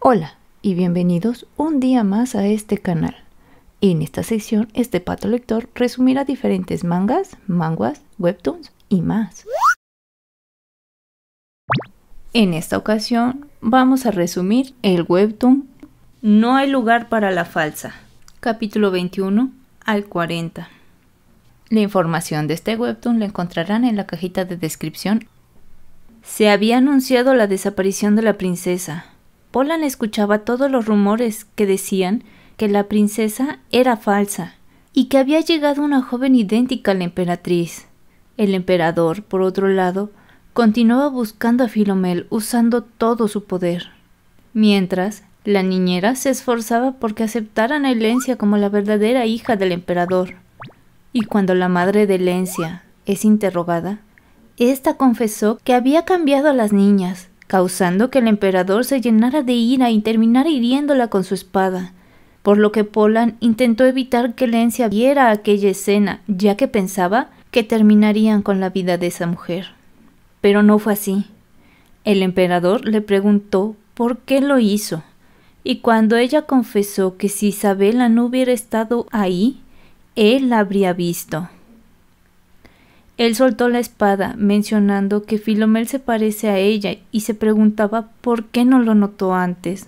Hola y bienvenidos un día más a este canal. En esta sección, este pato lector resumirá diferentes mangas, manhwas, webtoons y más. En esta ocasión vamos a resumir el webtoon No hay lugar para la falsa, capítulo 21 al 40. La información de este webtoon la encontrarán en la cajita de descripción. Se había anunciado la desaparición de la princesa. Polan escuchaba todos los rumores que decían que la princesa era falsa y que había llegado una joven idéntica a la emperatriz. El emperador, por otro lado, continuaba buscando a Philomel usando todo su poder. Mientras, la niñera se esforzaba porque aceptaran a Elencia como la verdadera hija del emperador. Y cuando la madre de Elencia es interrogada, ésta confesó que había cambiado a las niñas, causando que el emperador se llenara de ira y terminara hiriéndola con su espada, por lo que Polan intentó evitar que Elencia viera aquella escena, ya que pensaba que terminarían con la vida de esa mujer. Pero no fue así. El emperador le preguntó por qué lo hizo, y cuando ella confesó que si Isabela no hubiera estado ahí, él la habría visto. Él soltó la espada, mencionando que Philomel se parece a ella y se preguntaba por qué no lo notó antes,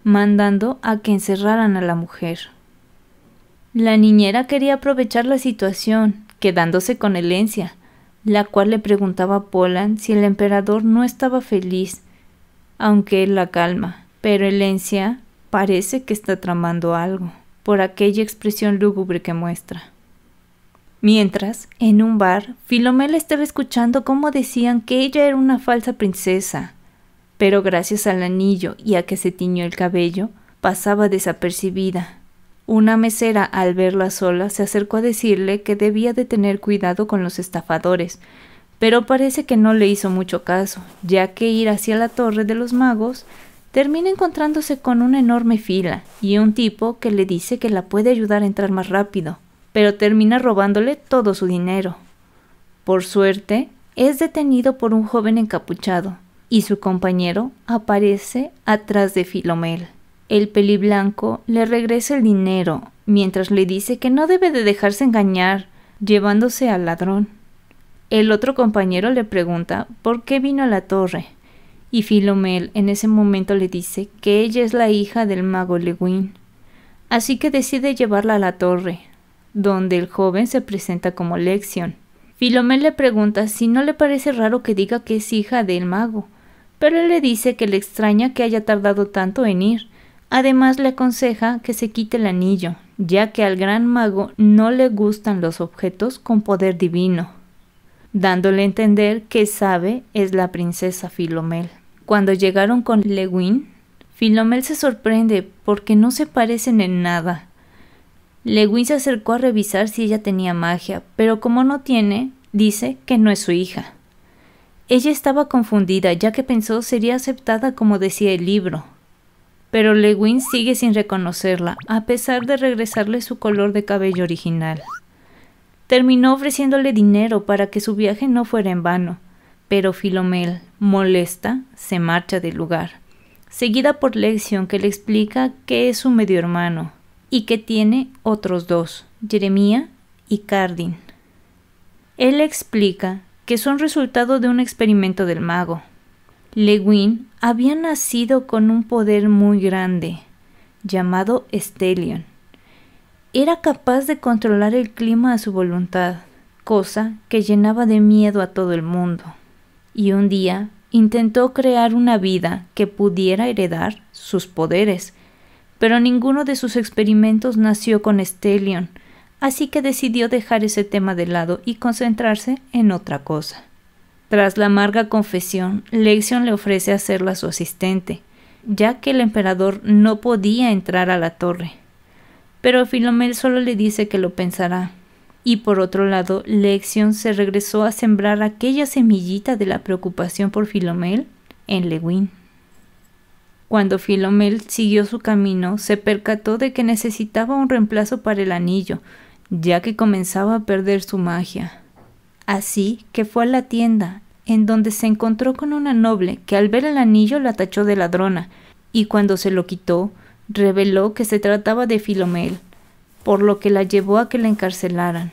mandando a que encerraran a la mujer. La niñera quería aprovechar la situación, quedándose con Elencia, la cual le preguntaba a Polan si el emperador no estaba feliz, aunque él la calma, pero Elencia parece que está tramando algo, por aquella expresión lúgubre que muestra. Mientras, en un bar, Philomel estaba escuchando cómo decían que ella era una falsa princesa, pero gracias al anillo y a que se tiñó el cabello, pasaba desapercibida. Una mesera, al verla sola, se acercó a decirle que debía de tener cuidado con los estafadores, pero parece que no le hizo mucho caso, ya que ir hacia la Torre de los Magos termina encontrándose con una enorme fila y un tipo que le dice que la puede ayudar a entrar más rápido, pero termina robándole todo su dinero. Por suerte, es detenido por un joven encapuchado, y su compañero aparece atrás de Philomel. El peliblanco le regresa el dinero, mientras le dice que no debe de dejarse engañar, llevándose al ladrón. El otro compañero le pregunta por qué vino a la torre, y Philomel en ese momento le dice que ella es la hija del mago Lewin, así que decide llevarla a la torre, donde el joven se presenta como Lexion. Philomel le pregunta si no le parece raro que diga que es hija del mago, pero él le dice que le extraña que haya tardado tanto en ir. Además le aconseja que se quite el anillo, ya que al gran mago no le gustan los objetos con poder divino, dándole a entender que sabe es la princesa Philomel. Cuando llegaron con Lewin, Philomel se sorprende porque no se parecen en nada. Lewin se acercó a revisar si ella tenía magia, pero como no tiene, dice que no es su hija. Ella estaba confundida, ya que pensó sería aceptada como decía el libro. Pero Lewin sigue sin reconocerla, a pesar de regresarle su color de cabello original. Terminó ofreciéndole dinero para que su viaje no fuera en vano, pero Philomel, molesta, se marcha del lugar, seguida por Lexion, que le explica que es su medio hermano y que tiene otros dos, Jeremiah y Cardin. Él le explica que son resultado de un experimento del mago. Lewin había nacido con un poder muy grande, llamado Stellion. Era capaz de controlar el clima a su voluntad, cosa que llenaba de miedo a todo el mundo. Y un día intentó crear una vida que pudiera heredar sus poderes, pero ninguno de sus experimentos nació con Stellion, así que decidió dejar ese tema de lado y concentrarse en otra cosa. Tras la amarga confesión, Lexion le ofrece hacerla su asistente, ya que el emperador no podía entrar a la torre. Pero Philomel solo le dice que lo pensará. Y por otro lado, Lexion se regresó a sembrar aquella semillita de la preocupación por Philomel en Lewin. Cuando Philomel siguió su camino, se percató de que necesitaba un reemplazo para el anillo, ya que comenzaba a perder su magia. Así que fue a la tienda, en donde se encontró con una noble que al ver el anillo la tachó de ladrona, y cuando se lo quitó, reveló que se trataba de Filomel, por lo que la llevó a que la encarcelaran.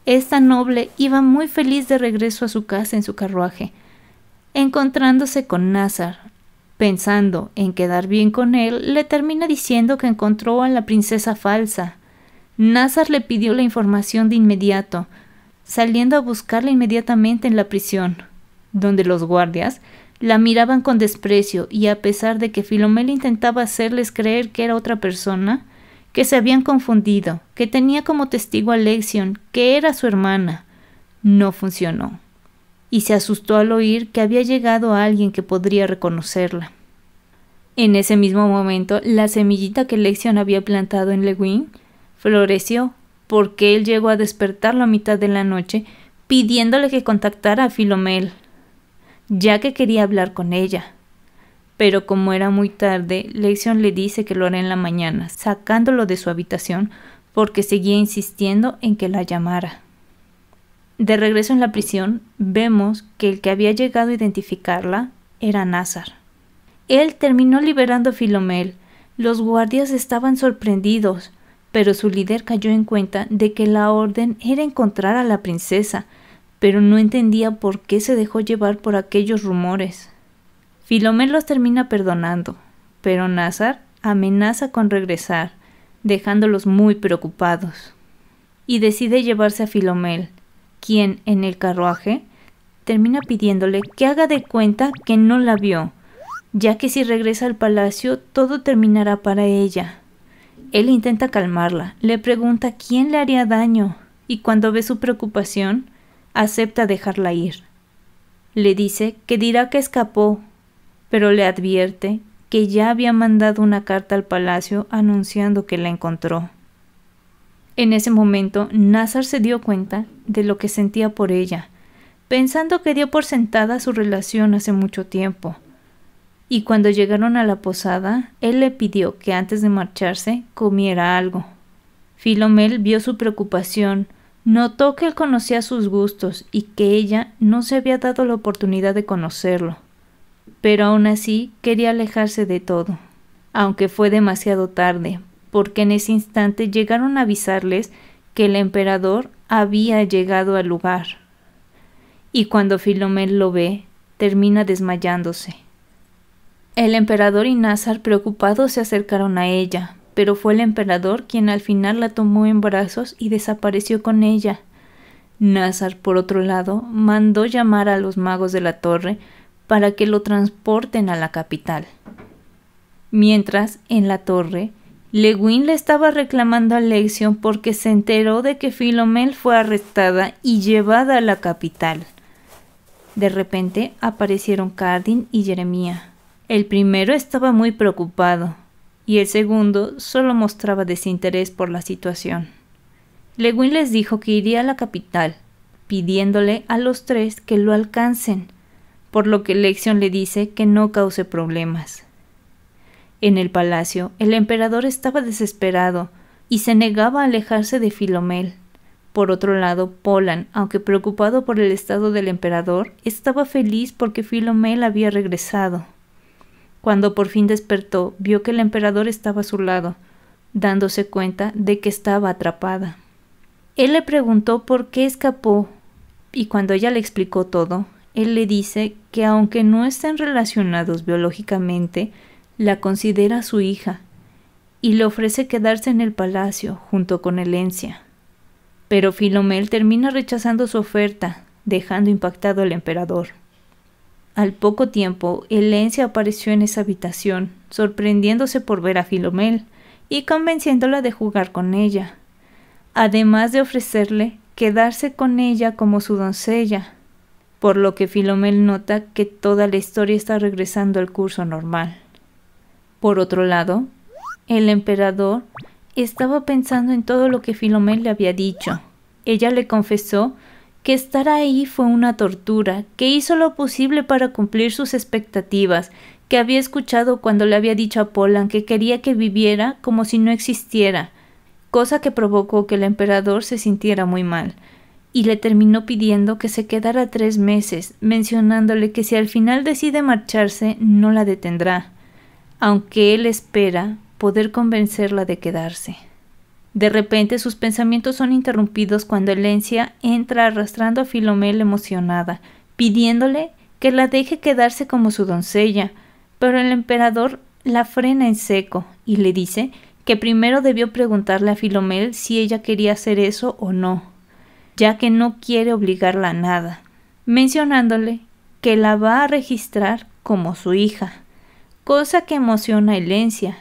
Esta noble iba muy feliz de regreso a su casa en su carruaje, encontrándose con Nazar. Pensando en quedar bien con él, le termina diciendo que encontró a la princesa falsa. Nazar le pidió la información de inmediato, saliendo a buscarla inmediatamente en la prisión, donde los guardias la miraban con desprecio, y a pesar de que Filomel intentaba hacerles creer que era otra persona, que se habían confundido, que tenía como testigo a Lexion, que era su hermana, no funcionó, y se asustó al oír que había llegado alguien que podría reconocerla. En ese mismo momento, la semillita que Lexion había plantado en Lewin floreció, porque él llegó a despertarlo a mitad de la noche, pidiéndole que contactara a Filomel, ya que quería hablar con ella. Pero como era muy tarde, Lexion le dice que lo hará en la mañana, sacándolo de su habitación porque seguía insistiendo en que la llamara. De regreso en la prisión, vemos que el que había llegado a identificarla era Nazar. Él terminó liberando a Filomel. Los guardias estaban sorprendidos, pero su líder cayó en cuenta de que la orden era encontrar a la princesa, pero no entendía por qué se dejó llevar por aquellos rumores. Filomel los termina perdonando, pero Nazar amenaza con regresar, dejándolos muy preocupados. Y decide llevarse a Filomel, quien, en el carruaje, termina pidiéndole que haga de cuenta que no la vio, ya que si regresa al palacio todo terminará para ella. Él intenta calmarla, le pregunta quién le haría daño, y cuando ve su preocupación, acepta dejarla ir. Le dice que dirá que escapó, pero le advierte que ya había mandado una carta al palacio anunciando que la encontró. En ese momento, Nazar se dio cuenta de lo que sentía por ella, pensando que dio por sentada su relación hace mucho tiempo. Y cuando llegaron a la posada, él le pidió que antes de marcharse comiera algo. Filomel vio su preocupación, notó que él conocía sus gustos y que ella no se había dado la oportunidad de conocerlo. Pero aún así quería alejarse de todo, aunque fue demasiado tarde, porque en ese instante llegaron a avisarles que el emperador había llegado al lugar. Y cuando Filomel lo ve, termina desmayándose. El emperador y Nazar, preocupados, se acercaron a ella, pero fue el emperador quien al final la tomó en brazos y desapareció con ella. Nazar, por otro lado, mandó llamar a los magos de la torre para que lo transporten a la capital. Mientras, en la torre, Lewin le estaba reclamando a Lexion porque se enteró de que Filomel fue arrestada y llevada a la capital. De repente aparecieron Cardin y Jeremia. El primero estaba muy preocupado, y el segundo solo mostraba desinterés por la situación. Lewin les dijo que iría a la capital, pidiéndole a los tres que lo alcancen, por lo que Lexion le dice que no cause problemas. En el palacio, el emperador estaba desesperado y se negaba a alejarse de Filomel. Por otro lado, Polan, aunque preocupado por el estado del emperador, estaba feliz porque Filomel había regresado. Cuando por fin despertó, vio que el emperador estaba a su lado, dándose cuenta de que estaba atrapada. Él le preguntó por qué escapó, y cuando ella le explicó todo, él le dice que aunque no estén relacionados biológicamente, la considera su hija, y le ofrece quedarse en el palacio junto con Elencia. Pero Filomel termina rechazando su oferta, dejando impactado al emperador. Al poco tiempo, Elencia apareció en esa habitación, sorprendiéndose por ver a Filomel y convenciéndola de jugar con ella, además de ofrecerle quedarse con ella como su doncella, por lo que Filomel nota que toda la historia está regresando al curso normal. Por otro lado, el emperador estaba pensando en todo lo que Filomel le había dicho. Ella le confesó que estar ahí fue una tortura, que hizo lo posible para cumplir sus expectativas, que había escuchado cuando le había dicho a Polan que quería que viviera como si no existiera, cosa que provocó que el emperador se sintiera muy mal, y le terminó pidiendo que se quedara 3 meses, mencionándole que si al final decide marcharse, no la detendrá, aunque él espera poder convencerla de quedarse. De repente sus pensamientos son interrumpidos cuando Helencia entra arrastrando a Filomel emocionada, pidiéndole que la deje quedarse como su doncella, pero el emperador la frena en seco y le dice que primero debió preguntarle a Filomel si ella quería hacer eso o no, ya que no quiere obligarla a nada, mencionándole que la va a registrar como su hija, cosa que emociona a Helencia,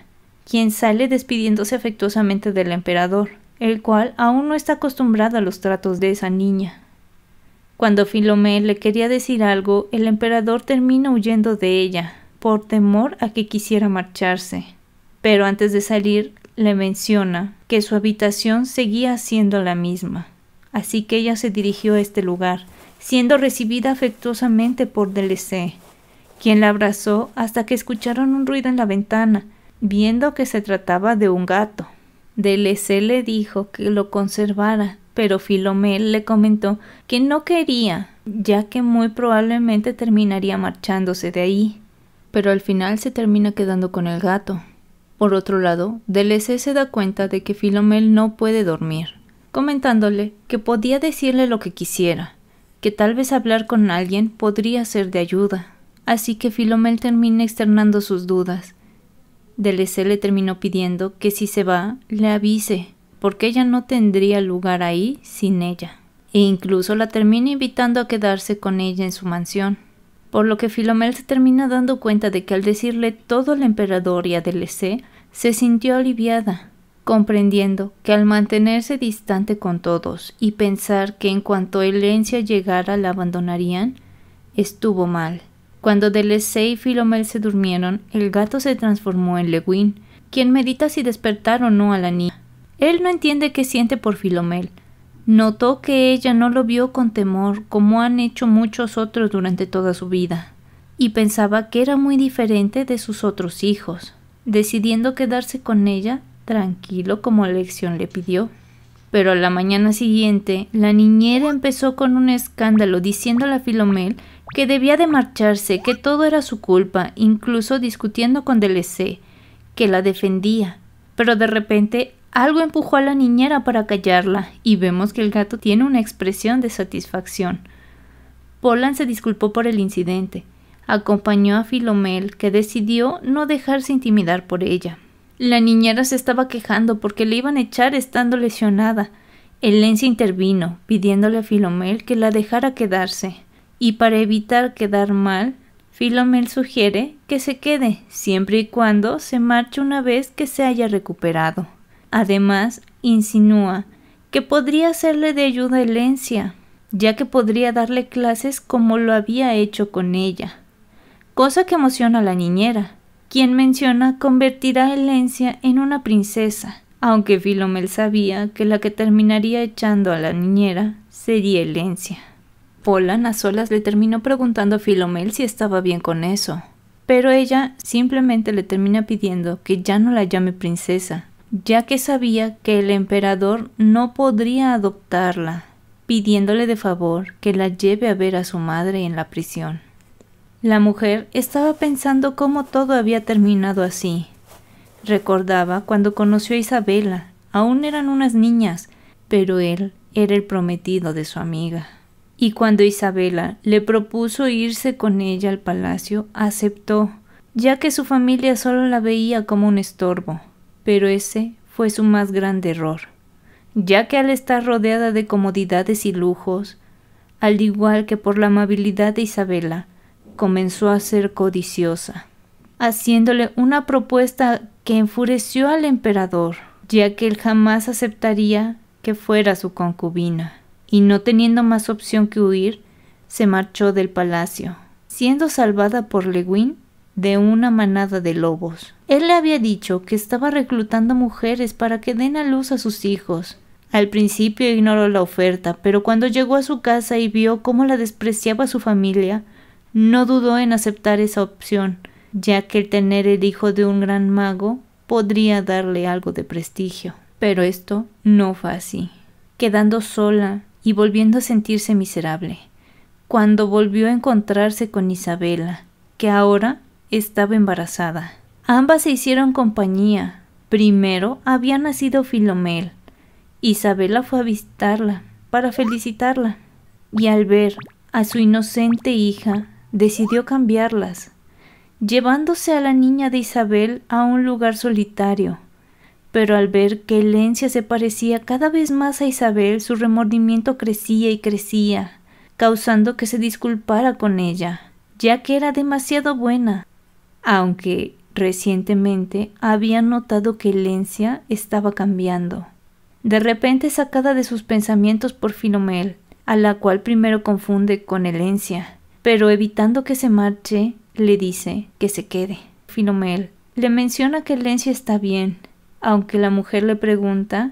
quien sale despidiéndose afectuosamente del emperador, el cual aún no está acostumbrado a los tratos de esa niña. Cuando Filomel le quería decir algo, el emperador termina huyendo de ella, por temor a que quisiera marcharse. Pero antes de salir, le menciona que su habitación seguía siendo la misma, así que ella se dirigió a este lugar, siendo recibida afectuosamente por Delesé, quien la abrazó hasta que escucharon un ruido en la ventana, viendo que se trataba de un gato. Delesé le dijo que lo conservara, pero Filomel le comentó que no quería, ya que muy probablemente terminaría marchándose de ahí. Pero al final se termina quedando con el gato. Por otro lado, Delesé se da cuenta de que Filomel no puede dormir, comentándole que podía decirle lo que quisiera, que tal vez hablar con alguien podría ser de ayuda. Así que Filomel termina externando sus dudas. Delesé le terminó pidiendo que si se va, le avise, porque ella no tendría lugar ahí sin ella, e incluso la termina invitando a quedarse con ella en su mansión. Por lo que Filomel se termina dando cuenta de que al decirle todo al emperador y a Delesé, se sintió aliviada, comprendiendo que al mantenerse distante con todos y pensar que en cuanto Helencia llegara la abandonarían, estuvo mal. Cuando Delesé y Filomel se durmieron, el gato se transformó en Lewin, quien medita si despertar o no a la niña. Él no entiende qué siente por Filomel. Notó que ella no lo vio con temor, como han hecho muchos otros durante toda su vida, y pensaba que era muy diferente de sus otros hijos, decidiendo quedarse con ella tranquilo como la lección le pidió. Pero a la mañana siguiente, la niñera empezó con un escándalo diciéndole a Filomel que debía de marcharse, que todo era su culpa, incluso discutiendo con Delesé, que la defendía. Pero de repente algo empujó a la niñera para callarla, y vemos que el gato tiene una expresión de satisfacción. Polan se disculpó por el incidente, acompañó a Filomel, que decidió no dejarse intimidar por ella. La niñera se estaba quejando porque le iban a echar estando lesionada. Helencia intervino, pidiéndole a Filomel que la dejara quedarse, y para evitar quedar mal, Filomel sugiere que se quede, siempre y cuando se marche una vez que se haya recuperado. Además, insinúa que podría serle de ayuda a Helencia, ya que podría darle clases como lo había hecho con ella, cosa que emociona a la niñera, quien menciona convertirá a Helencia en una princesa, aunque Filomel sabía que la que terminaría echando a la niñera sería Helencia. Polan a solas le terminó preguntando a Filomel si estaba bien con eso, pero ella simplemente le termina pidiendo que ya no la llame princesa, ya que sabía que el emperador no podría adoptarla, pidiéndole de favor que la lleve a ver a su madre en la prisión. La mujer estaba pensando cómo todo había terminado así. Recordaba cuando conoció a Isabela, aún eran unas niñas, pero él era el prometido de su amiga. Y cuando Isabela le propuso irse con ella al palacio, aceptó, ya que su familia solo la veía como un estorbo. Pero ese fue su más grande error, ya que al estar rodeada de comodidades y lujos, al igual que por la amabilidad de Isabela, comenzó a ser codiciosa, haciéndole una propuesta que enfureció al emperador, ya que él jamás aceptaría que fuera su concubina, y no teniendo más opción que huir, se marchó del palacio, siendo salvada por Lewin de una manada de lobos. Él le había dicho que estaba reclutando mujeres para que den a luz a sus hijos. Al principio ignoró la oferta, pero cuando llegó a su casa y vio cómo la despreciaba su familia, no dudó en aceptar esa opción, ya que el tener el hijo de un gran mago podría darle algo de prestigio. Pero esto no fue así, quedando sola y volviendo a sentirse miserable, cuando volvió a encontrarse con Isabela, que ahora estaba embarazada. Ambas se hicieron compañía. Primero había nacido Philomel. Isabela fue a visitarla para felicitarla, y al ver a su inocente hija, decidió cambiarlas, llevándose a la niña de Isabel a un lugar solitario. Pero al ver que Helensia se parecía cada vez más a Isabel, su remordimiento crecía y crecía, causando que se disculpara con ella, ya que era demasiado buena, aunque recientemente había notado que Helensia estaba cambiando. De repente, sacada de sus pensamientos por Philomel, a la cual primero confunde con Helensia, pero evitando que se marche, le dice que se quede. Philomel le menciona que Helensia está bien, aunque la mujer le pregunta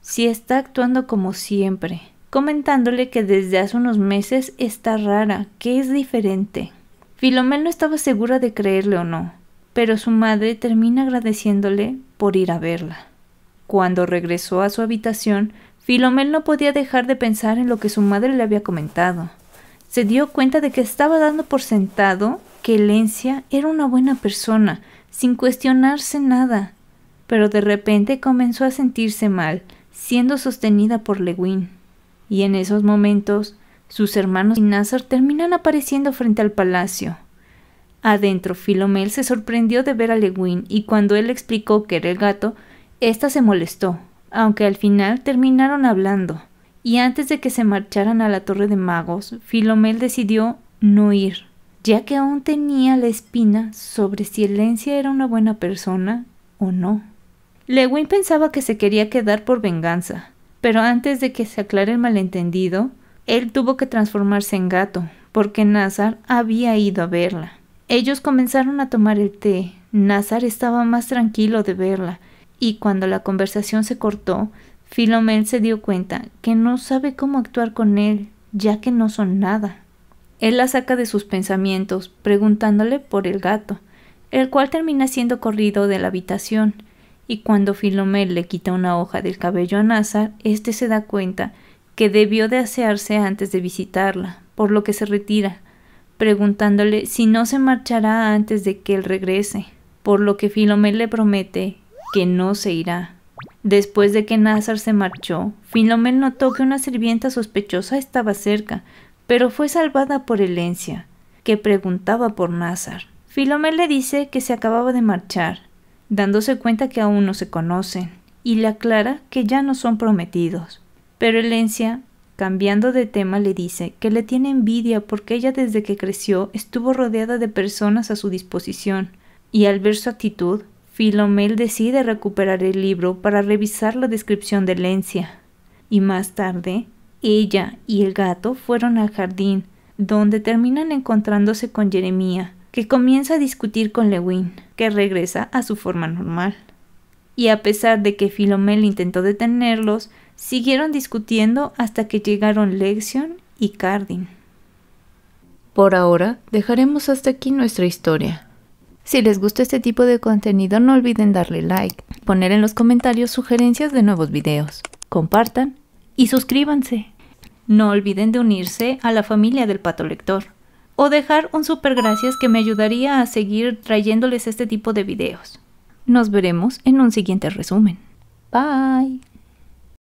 si está actuando como siempre, comentándole que desde hace unos meses está rara, que es diferente. Philomel no estaba segura de creerle o no, pero su madre termina agradeciéndole por ir a verla. Cuando regresó a su habitación, Philomel no podía dejar de pensar en lo que su madre le había comentado. Se dio cuenta de que estaba dando por sentado que Helensia era una buena persona, sin cuestionarse nada. Pero de repente comenzó a sentirse mal, siendo sostenida por Lewin. Y en esos momentos, sus hermanos y Nazar terminan apareciendo frente al palacio. Adentro, Philomel se sorprendió de ver a Lewin, y cuando él explicó que era el gato, ésta se molestó, aunque al final terminaron hablando. Y antes de que se marcharan a la Torre de Magos, Philomel decidió no ir, ya que aún tenía la espina sobre si Helensia era una buena persona o no. Lewin pensaba que se quería quedar por venganza, pero antes de que se aclare el malentendido, él tuvo que transformarse en gato, porque Nazar había ido a verla. Ellos comenzaron a tomar el té. Nazar estaba más tranquilo de verla, y cuando la conversación se cortó, Philomel se dio cuenta que no sabe cómo actuar con él, ya que no son nada. Él la saca de sus pensamientos, preguntándole por el gato, el cual termina siendo corrido de la habitación. Y cuando Philomel le quita una hoja del cabello a Nazar, este se da cuenta que debió de asearse antes de visitarla, por lo que se retira, preguntándole si no se marchará antes de que él regrese, por lo que Philomel le promete que no se irá. Después de que Nazar se marchó, Philomel notó que una sirvienta sospechosa estaba cerca, pero fue salvada por Helensia, que preguntaba por Nazar. Philomel le dice que se acababa de marchar, dándose cuenta que aún no se conocen, y le aclara que ya no son prometidos. Pero Helensia, cambiando de tema, le dice que le tiene envidia porque ella desde que creció estuvo rodeada de personas a su disposición, y al ver su actitud, Philomel decide recuperar el libro para revisar la descripción de Helensia. Y más tarde, ella y el gato fueron al jardín, donde terminan encontrándose con Jeremia, que comienza a discutir con Lewin, que regresa a su forma normal. Y a pesar de que Philomel intentó detenerlos, siguieron discutiendo hasta que llegaron Lexion y Cardin. Por ahora, dejaremos hasta aquí nuestra historia. Si les gusta este tipo de contenido, no olviden darle like, poner en los comentarios sugerencias de nuevos videos, compartan y suscríbanse. No olviden de unirse a la familia del Pato Lector, o dejar un super gracias que me ayudaría a seguir trayéndoles este tipo de videos. Nos veremos en un siguiente resumen. Bye.